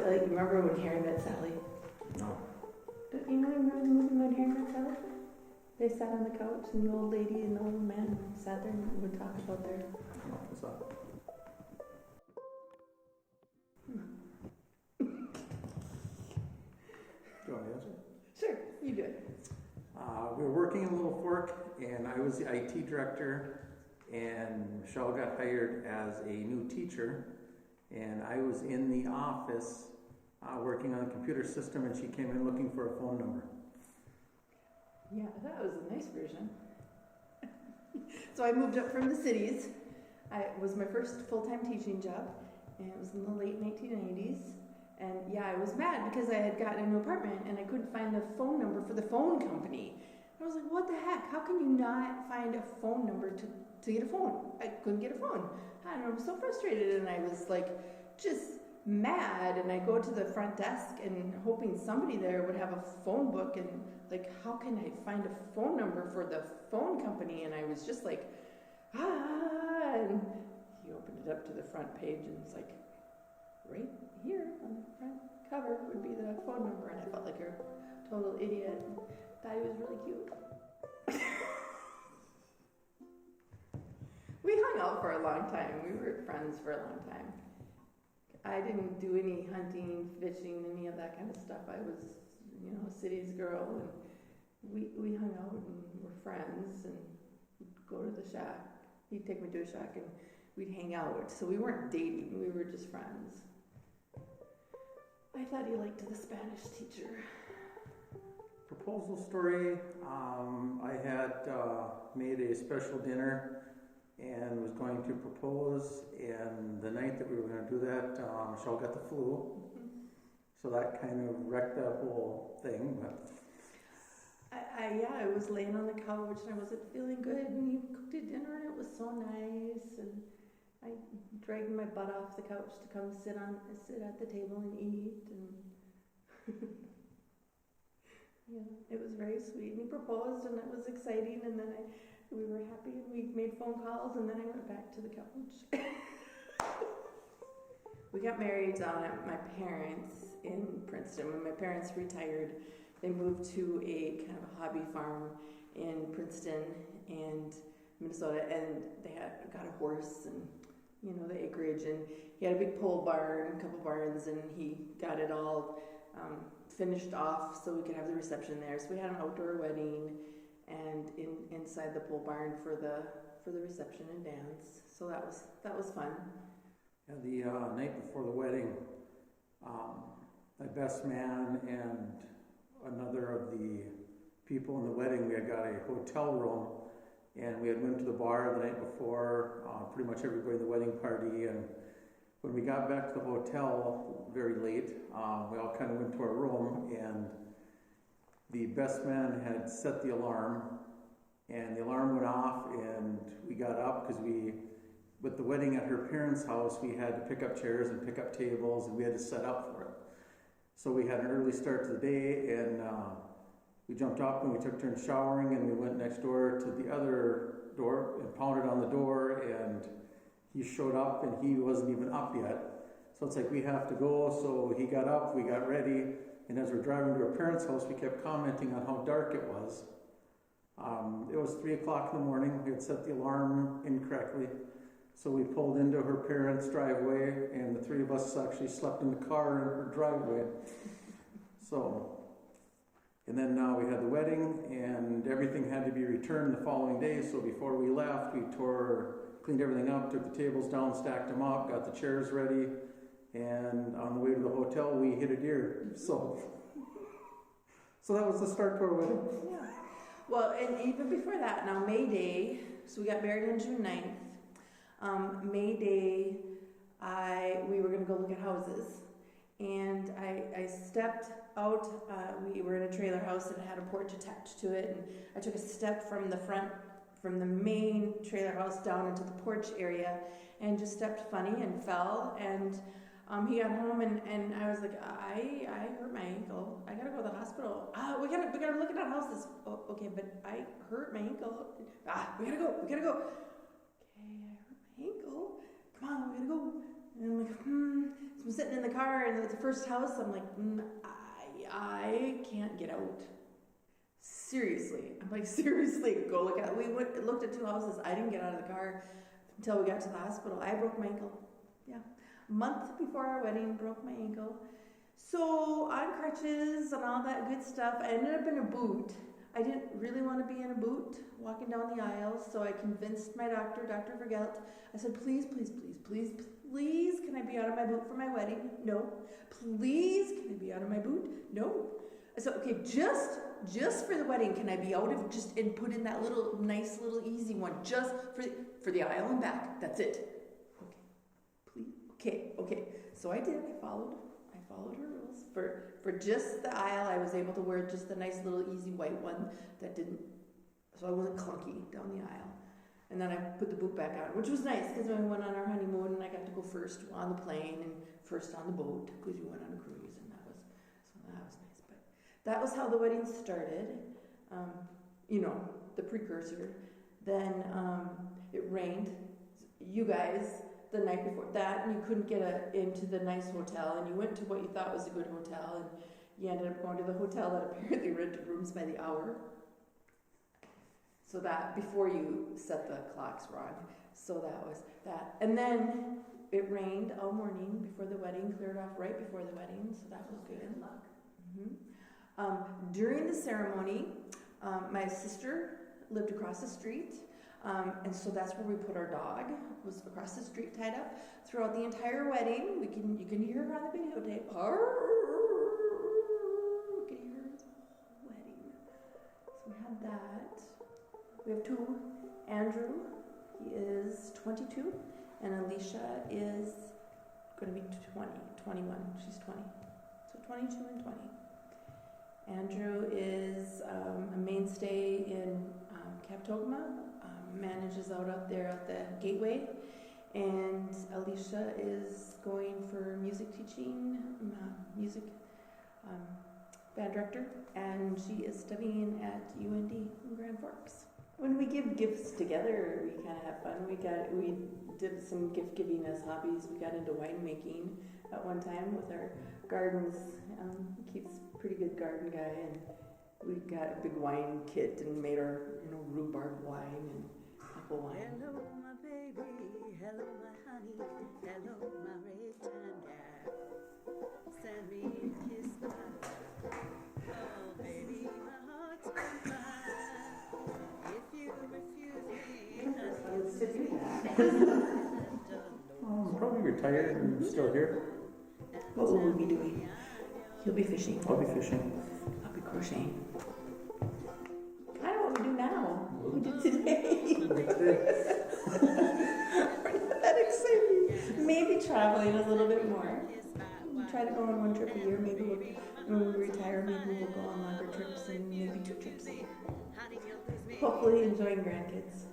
like, remember when Harry Met Sally? No. Don't you know, remember the movie when Harry Met Sally? They sat on the couch and the old lady and the old man sat there and would talk about their... No, what's that? Do you want to answer? Sure, you do it. We were working in Little Fork, and I was the IT director, and Michelle got hired as a new teacher, and I was in the office working on a computer system, and she came in looking for a phone number. Yeah, that was a nice version. So I moved up from the cities. It was my first full-time teaching job, and it was in the late 1990s. And yeah, I was mad because I had gotten a new apartment and I couldn't find the phone number for the phone company. I was like, what the heck? How can you not find a phone number to get a phone? I couldn't get a phone. I don't know, I was so frustrated, and I was like just mad, and I go to the front desk and hoping somebody there would have a phone book, and like, how can I find a phone number for the phone company? And I was just like, and he opened it up to the front page, and it's like, right here on the front cover would be the phone number, and I felt like a total idiot and thought he was really cute. We hung out for a long time. We were friends for a long time. I didn't do any hunting, fishing, any of that kind of stuff. I was, a city's girl, and we hung out and were friends, and we'd go to the shack. He'd take me to a shack, and we'd hang out. So we weren't dating. We were just friends. I thought he liked the Spanish teacher. Proposal story, I had made a special dinner and was going to propose, and the night that we were going to do that, Michelle got the flu, so that kind of wrecked that whole thing. But I was laying on the couch and I wasn't feeling good, and he cooked a dinner and it was so nice, and I dragged my butt off the couch to come sit at the table and eat, and it was very sweet. And he proposed, and it was exciting, and then we were happy, and we made phone calls, and then I went back to the couch. We got married at my parents' in Princeton. When my parents retired, they moved to a kind of a hobby farm in Princeton and Minnesota, and they got a horse and the acreage, and he had a big pole barn, a couple barns, and he got it all finished off so we could have the reception there. So we had an outdoor wedding, and inside the pole barn for the reception and dance. So that was fun. Yeah, the night before the wedding, my best man and another of the people in the wedding, we had got a hotel room, and we had went to the bar the night before, pretty much everybody in the wedding party, and when we got back to the hotel very late, we all kind of went to our room, and the best man had set the alarm, and the alarm went off, and we got up because with the wedding at her parents' house, we had to pick up chairs and pick up tables, and we had to set up for it. So we had an early start to the day, and we jumped up and we took turns showering, and we went next door to the other door and pounded on the door, and he showed up, and he wasn't even up yet. So it's like, we have to go. So he got up, we got ready, and as we're driving to our parents' house, we kept commenting on how dark it was. It was 3 o'clock in the morning. We had set the alarm incorrectly. So we pulled into her parents' driveway, and the three of us actually slept in the car in her driveway. And then we had the wedding, and everything had to be returned the following day. So before we left, we cleaned everything up, took the tables down, stacked them up, got the chairs ready, and on the way to the hotel, we hit a deer. So that was the start to our wedding. Yeah. Well, and even before that, now May Day, so we got married on June 9th. May Day, we were going to go look at houses, and I stepped out. We were in a trailer house that had a porch attached to it, and I took a step from the main trailer house down into the porch area, and just stepped funny and fell, and he got home, and I was like, I hurt my ankle. I gotta go to the hospital. We gotta look at our houses. Oh, okay, but I hurt my ankle. We gotta go. Okay, I hurt my ankle. Come on, we gotta go. And I'm like, So I'm sitting in the car, and it's the first house. I'm like, I can't get out. Seriously. I'm like, seriously, go look at it. We looked at 2 houses. I didn't get out of the car until we got to the hospital. I broke my ankle. Yeah. A month before our wedding, broke my ankle. So on crutches and all that good stuff, I ended up in a boot. I didn't really want to be in a boot walking down the aisle, so I convinced my doctor, Dr. Vergelt. I said, please, can I be out of my boot for my wedding? No. Please, can I be out of my boot? No. I said, okay, just for the wedding, can I be out of just and put in that little nice little easy one, just for the aisle and back? That's it. Okay, please. Okay. So I did. I followed her rules. For just the aisle, I was able to wear just the nice little easy white one that didn't, so I wasn't clunky down the aisle. And then I put the boot back on, which was nice because when we went on our honeymoon, and I got to go first on the plane and first on the boat because we went on a cruise, and that was nice. But that was how the wedding started. The precursor. Then it rained. You guys, the night before that, and you couldn't get into the nice hotel, and you went to what you thought was a good hotel, and you ended up going to the hotel that apparently rented rooms by the hour. So that, before you set the clocks wrong. So that was that. And then it rained all morning before the wedding, cleared off right before the wedding, so that was good. Good luck. During the ceremony, my sister lived across the street, and so that's where we put our dog. It was across the street, tied up. Throughout the entire wedding, you can hear her on the videotape. You can hear her the whole wedding. So we had that. We have 2. Andrew, he is 22, and Alicia is going to be 21. She's 20. So 22 and 20. Andrew is a mainstay in Kaptogama, manages out there at the Gateway, and Alicia is going for music teaching, band director, and she is studying at UND in Grand Forks. When we give gifts together, we kind of have fun. We did some gift giving as hobbies. We got into winemaking at one time with our gardens. Keith's a pretty good garden guy, and we got a big wine kit and made our rhubarb wine and apple wine. Hello, my baby. Hello, my honey. Hello, my ragtime gal. Send me a kiss, my love. Oh, baby, my heart's on fire. If you refuse me, I'm probably retired and still here. What will we be doing? He'll be fishing. I'll be fishing. I'll be crocheting. Kind of what we do now. What we did today. That exciting. Maybe traveling a little bit more. We try to go on one trip a year. Maybe when we retire, maybe we'll go on longer trips and maybe 2 trips a year. Hopefully enjoying grandkids.